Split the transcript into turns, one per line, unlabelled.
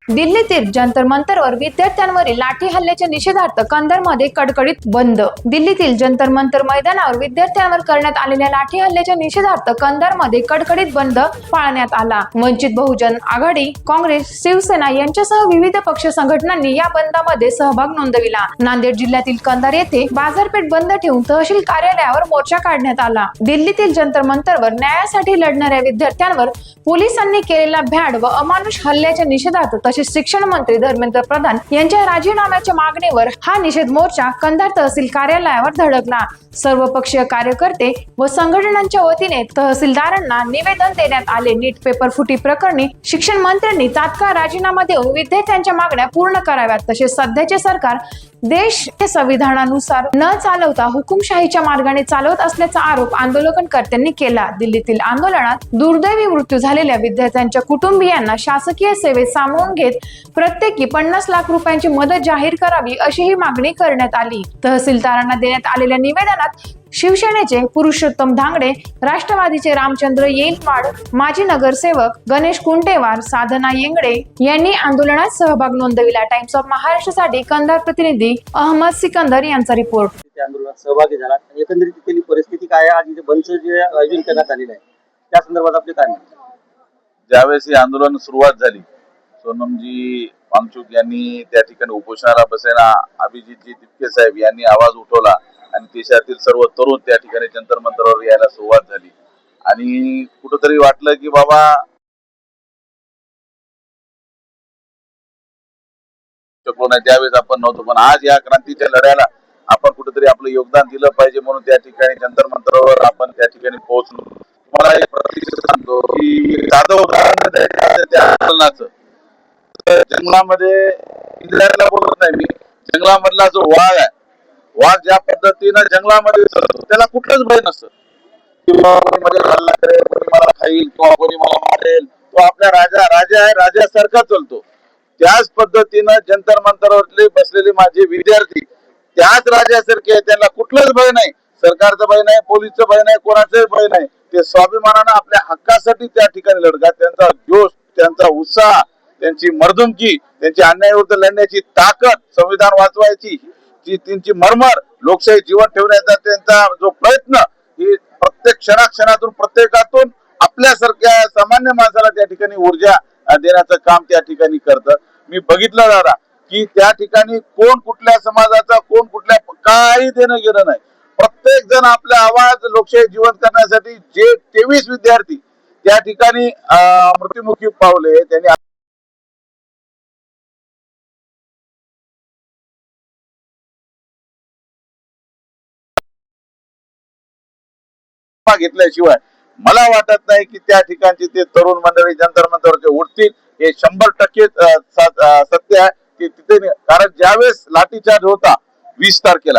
दिल्लीतील जंतर मंतरवर विद्यार्थ्यांवरील लाठी हल्ल्याच्या निषेधार्थ कंधारमध्ये कडकडीत बंद. दिल्लीतील जंतर मंतर मैदानावर विद्यार्थ्यांवर करण्यात आलेल्या लाठी हल्ल्याच्या निषेधार्थ कंधारमध्ये कडकडीत बंद पाळण्यात आला. वंचित बहुजन आघाडी, काँग्रेस, शिवसेना यांच्यासह विविध पक्ष संघटनांनी या बंदमध्ये सहभाग नोंदविला. नांदेड जिल्ह्यातील कंधार येथे बाजारपेठ बंद ठेवून तहसील कार्यालयावर मोर्चा काढण्यात आला. दिल्लीतील जंतर मंतरवर न्यायासाठी लढणाऱ्या विद्यार्थ्यांवर पोलिसांनी केलेल्या भ्याड व अमानुष हल्ल्याच्या निषेधार्थ तसेच शिक्षण मंत्री धर्मेंद्र प्रधान यांच्या राजीनाम्याच्या मागणीवर हा निषेध मोर्चा कंधार तहसील कार्यालयावर धडकला. सर्वपक्षीय कार्यकर्ते व संघटनांच्या वतीने तहसीलदारांना निवेदन देण्यात आले. नीट पेपर फुटी प्रकरणी शिक्षण मंत्र्यांनी तात्काळ राजीनामा देऊन विद्यार्थ्यांच्या मागण्या पूर्ण कराव्यात. तसेच सध्याचे सरकार देश संविधानानुसार न चालवता हुकुमशाहीच्या मार्गाने चालवत असल्याचा आरोप आंदोलनकर्त्यांनी केला. दिल्लीतील आंदोलनात दुर्दैवी मृत्यू झालेल्या विद्यार्थ्यांच्या कुटुंबियांना शासकीय सेवेत सामावून घेत प्रत्येकी 50 लाख रुपयांची मदत जाहीर करावी अशी ही मागणी करण्यात आली. तहसीलदारांना देण्यात आलेल्या निवेदनात शिवसेनेचे पुरुषोत्तम धांगडे, राष्ट्रवादीचे रामचंद्र येलवाड, माजी नगरसेवक गणेश कुंटेवार, साधना येंगडे यांनी आंदोलनात सहभाग नोंदविला. टाइम्स ऑफ महाराष्ट्रसाठी कंधार प्रतिनिधी अहमद सिकंदर यांचा रिपोर्ट.
आंदोलनात सहभागी झाला. एकंदरीत तिथली परिस्थिती काय आहे? आज बंदचं जे आयोजन करण्यात आलेलं आहे त्या संदर्भात आपले काय म्हणणं?
ज्यावेळेस हे आंदोलन सुरुवात झाली, सोनमजी वांगचुक यांनी त्या ठिकाणी उपोषणाला बसायला अभिजितजी तिपके साहेब यांनी आवाज उठवला आणि देशातील सर्व तरुण त्या ठिकाणी जंतर मंतरवर यायला सुरुवात झाली. आणि कुठंतरी वाटलं की बाबा शकलो नाही, त्यावेळेस आपण नव्हतो, पण आज या क्रांतीच्या लढ्याला आपण कुठेतरी आपलं योगदान दिलं पाहिजे म्हणून त्या ठिकाणी जंतर मंतरवर आपण त्या ठिकाणी पोहोचलो. मला एक प्रतिक्रिया सांगतो की साधं उदाहरण त्या आंदोलनाचं, जंगलामध्ये इंद्रायला बोलत नाही मी, जंगलामधला जो वाघ आहे, वाघ ज्या पद्धतीनं जंगलामध्ये चालतो त्याला कुठलंच भय नसतं. किंवा कोणी हल्ला करेल, कोणी मला खाईल किंवा कोणी मला मारेल, तो आपला राजा आहे, राजासारखा चालतो. त्याच पद्धतीनं जंतर मंतरवरले बसलेले माझे विद्यार्थी त्याच राजासारखे आहे, त्यांना कुठलंच भय नाही, सरकारचं भय नाही, पोलीसचं भय नाही, कोणाचंही भय नाही. ते स्वाभिमानानं आपल्या हक्कासाठी त्या ठिकाणी लढतात. त्यांचा जोश, त्यांचा उत्साह, त्यांची मर्दुमकी, त्यांची अन्यायाविरुद्ध लढण्याची ताकद, संविधान वाचवायची जी त्यांची मर्मर, लोकशाही जीवन ठेवण्याचा त्यांचा जो प्रयत्न, ही प्रत्येक क्षणाक्षणातून प्रत्येकातून आपल्यासारख्या सामान्य माणसाला त्या ठिकाणी ऊर्जा देण्याचं काम त्या ठिकाणी करतं. मी बघितलं दादा की त्या ठिकाणी कोण कुठल्या समाजाचा, कोण कुठल्या काही देणं घेणं नाही. प्रत्येक जण आपला आवाज लोकशाही जीवन करण्यासाठी जे 23 विद्यार्थी त्या ठिकाणी मृत्युमुखी पावले, त्यांनी घेतल्याशिवाय मला वाटत नाही की त्या ठिकाणचे ते तरुण मंडळी जंतर मंतरवरचे उठतील. हे 100% सत्य आहे की तिथे, कारण ज्यावेळेस लाठीचार्ज होता 20 तारखेला,